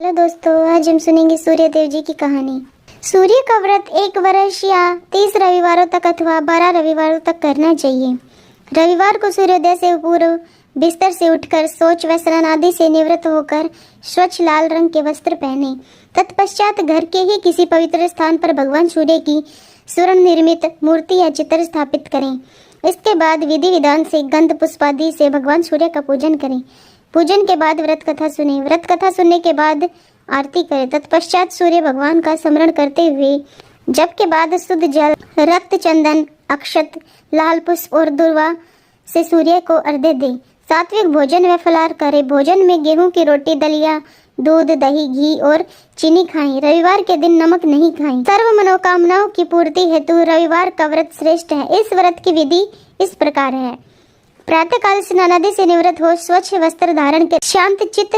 Hello दोस्तों, आज हम सुनेंगे सूर्य देव जी की कहानी। सूर्य का व्रत 1 वर्ष या 30 रविवारों तक अथवा 12 रविवारों तक करना चाहिए। रविवार को सूर्योदय से पूर्व बिस्तर से उठकर शौच व स्नान आदि से निवृत्त होकर स्वच्छ लाल रंग के वस्त्र पहने। तत्पश्चात घर के ही किसी पवित्र स्थान पर भगवान सूर्य की स्वर्ण निर्मित मूर्ति या चित्र स्थापित करें। इसके बाद विधि विधान से गंध पुष्पादि से भगवान सूर्य का पूजन करें। पूजन के बाद व्रत कथा सुने। व्रत कथा सुनने के बाद आरती करें। तत्पश्चात सूर्य भगवान का स्मरण करते हुए जप के बाद शुद्ध जल, रक्त, चंदन, अक्षत, लाल पुष्प और दुर्वा से सूर्य को अर्घ्य दें। सात्विक भोजन व फलाहार करें। भोजन में गेहूं की रोटी, दलिया, दूध, दही, घी और चीनी खाएं। रविवार के दिन नमक नहीं खाएं। सर्व मनोकामनाओं की पूर्ति हेतु रविवार का व्रत श्रेष्ठ है। इस व्रत की विधि इस प्रकार है। प्रातः काल स्नान आदि से निवृत्त हो स्वच्छ वस्त्र धारण कर शांत चित्त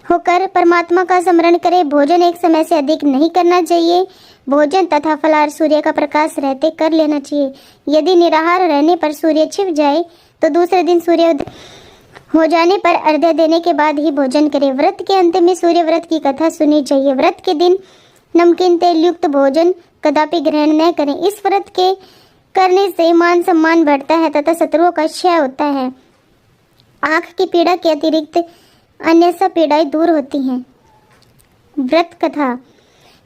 होकर परमात्मा का स्मरण करें। भोजन एक समय से अधिक नहीं करना चाहिए। भोजन तथा फलाहार सूर्य का प्रकाश रहते कर लेना चाहिए। यदि निराहार रहने पर सूर्य छिप जाए तो दूसरे दिन सूर्योदय हो जाने पर अर्घ्य देने के बाद ही भोजन करें। व्रत के अंत में सूर्य व्रत की कथा सुननी चाहिए। व्रत के दिन नमकीन तेल युक्त भोजन कदापि ग्रहण न करें। इस व्रत के करने से मान सम्मान बढ़ता है तथा शत्रुओं का क्षय होता है। आंख की पीड़ा के अतिरिक्त अन्य सब पीड़ाएं दूर होती हैं। व्रत कथा।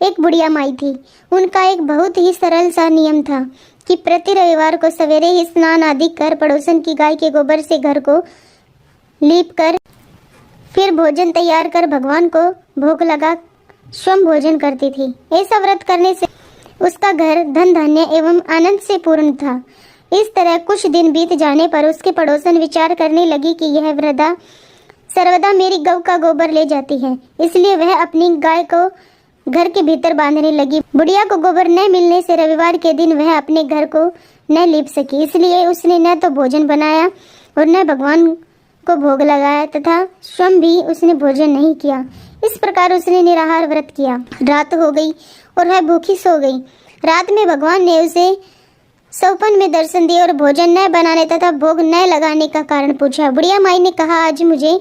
एक बुढ़िया माई थी। उनका एक बहुत ही सरल सा नियम था कि प्रति रविवार को सवेरे ही स्नान आदि कर पड़ोसन की गाय के गोबर से घर को लीप कर फिर भोजन तैयार कर भगवान को भोग लगा स्वयं भोजन करती थी। ऐसा व्रत करने से उसका घर धन धान्य एवं आनंद से पूर्ण था। इस तरह कुछ दिन बीत जाने पर उसके पड़ोसन विचार करने लगी कि यह वृद्धा सर्वदा मेरी गौ का गोबर ले जाती है, इसलिए वह अपनी गाय को घर के भीतर बांधने लगी। बुढ़िया को गोबर न मिलने से रविवार के दिन वह अपने घर को न लीप सकी, इसलिए उसने न तो भोजन बनाया और न भगवान को भोग लगाया तथा स्वयं भी उसने भोजन नहीं किया। इस प्रकार उसने निराहार व्रत किया। रात हो गई और वह भूखी सो गई। रात में भगवान ने उसे सौपन में दर्शन दिए और भोजन न बनाने तथा भोग न लगाने का कारण पूछा। बुढ़िया माई ने कहा, आज मुझे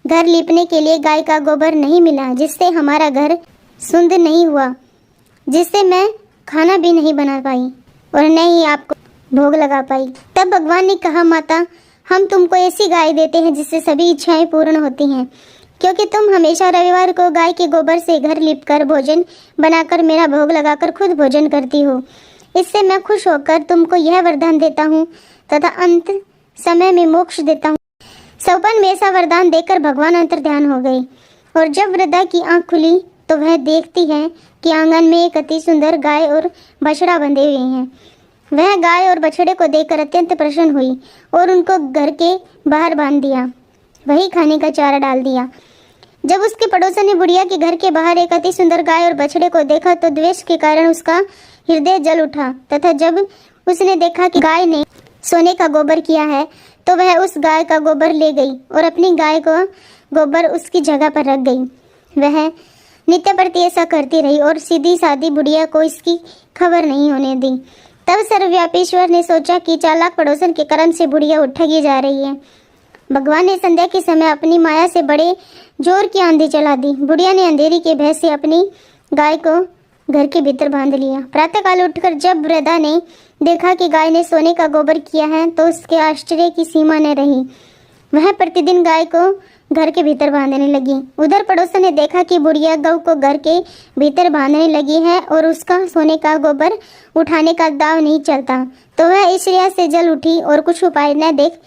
घर लीपने के लिए गाय का गोबर नहीं मिला, जिससे हमारा घर शुद्ध नहीं हुआ, जिससे मैं खाना भी नहीं बना पाई और न ही आपको भोग लगा पाई। तब भगवान ने कहा, माता, हम तुमको ऐसी गाय देते हैं जिससे सभी इच्छाएं पूर्ण होती हैं, क्योंकि तुम हमेशा रविवार को गाय के गोबर से घर लीपकर भोजन बनाकर मेरा भोग लगाकर खुद भोजन करती हो। इससे मैं खुश होकर तुमको यह वरदान देता हूँ तथा अंत समय में मोक्ष देता हूँ। सौपन में ऐसा वरदान देकर भगवान अंतर्ध्यान हो गए और जब वृद्धा की आंख खुली तो वह देखती है कि आंगन में एक अति सुंदर गाय और बछड़ा बंधे हुए हैं। वह गाय और बछड़े को देखकर अत्यंत प्रसन्न हुई और उनको घर के बाहर बांध दिया, वही खाने का चारा डाल दिया। जब उसके पड़ोसन ने बुढ़िया के घर के बाहर एक अति सुंदर गाय और बछड़े को देखा तो द्वेष के कारण उसका हृदय जल उठा तथा जब उसने देखा कि गाय ने सोने का गोबर किया है तो वह उस गाय का गोबर ले गई और अपनी गाय को गोबर उसकी जगह पर रख गई। वह नित्य प्रति ऐसा करती रही और सीधी सादी बुढ़िया को इसकी खबर नहीं होने दी। तब सर्वव्यापी ईश्वर ने सोचा कि चालाक पड़ोसन के कर्म से बुढ़िया ठगी जा रही है। भगवान ने संध्या के समय अपनी माया से बड़े जोर की आंधी चला दी। बुढ़िया ने अंधेरी के भय से अपनी गाय को घर के भीतर बांध लिया। प्रातःकाल उठकर जब वृद्धा ने देखा कि गाय ने सोने का गोबर किया है तो उसके आश्चर्य की सीमा न रही। वह प्रतिदिन गाय को घर के भीतर बांधने लगी। उधर पड़ोसन ने देखा कि बुढ़िया गौ को घर के भीतर बांधने लगी है और उसका सोने का गोबर उठाने का दाव नहीं चलता, तो वह ईर्ष्या से जल उठी और कुछ उपाय न देख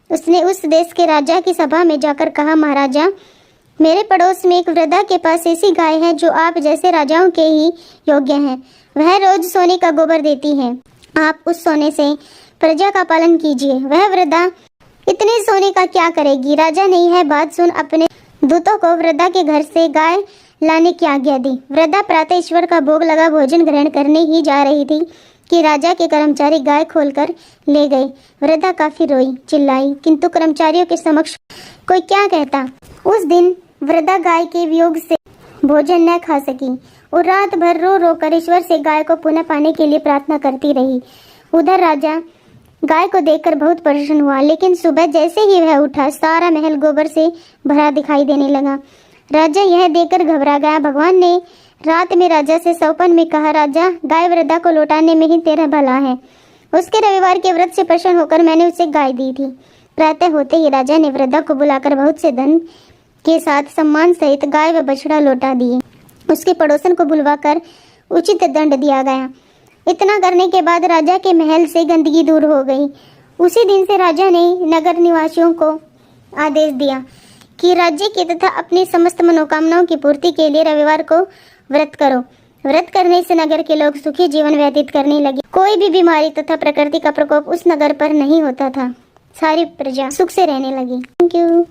उसने उस देश के राजा की सभा में जाकर कहा, महाराजा, मेरे पड़ोस में एक वृद्धा के पास ऐसी गाय है जो आप जैसे राजाओं के ही योग्य है। वह रोज सोने का गोबर देती है। आप उस सोने से प्रजा का पालन कीजिए। वह वृद्धा इतने सोने का क्या करेगी? राजा ने यह बात सुन अपने दूतों को वृद्धा के घर से गाय लाने की आज्ञा दी। वृद्धा प्रातः ईश्वर का भोग लगा भोजन ग्रहण करने ही जा रही थी कि राजा के कर्मचारी गाय खोलकर ले गए। वृद्धा काफी रोई, चिल्लाई, किंतु कर्मचारियों के समक्ष कोई क्या कहता। उस दिन वृद्धा गाय के वियोग से भोजन न खा सकी और रात भर रो रो कर ईश्वर से गाय को पुनः पाने के लिए प्रार्थना करती रही। उधर राजा गाय को देखकर बहुत प्रसन्न हुआ, लेकिन सुबह जैसे ही वह उठा सारा महल गोबर से भरा दिखाई देने लगा। राजा यह देखकर घबरा गया। भगवान ने रात में राजा से सौपन में कहा, राजा, गाय वृद्धा को लौटाने में ही तेरा भला है। उसके रविवार के व्रत से प्रसन्न होकर मैंने उसे गाय दी थी। प्रातः होते ही राजा ने वृद्धा को बुलाकर बहुत से धन के साथ सम्मान सहित गाय व बछड़ा लौटा दिए। उसके पड़ोसन को बुलवाकर उचित दंड दिया गया। इतना करने के बाद राजा के महल से गंदगी दूर हो गई। उसी दिन से राजा ने नगर निवासियों को आदेश दिया कि राज्य की तथा अपनी समस्त मनोकामनाओं की पूर्ति के लिए रविवार को व्रत करो। व्रत करने से नगर के लोग सुखी जीवन व्यतीत करने लगे। कोई भी बीमारी तथा प्रकृति का प्रकोप उस नगर पर नहीं होता था। सारी प्रजा सुख से रहने लगी। Thank you.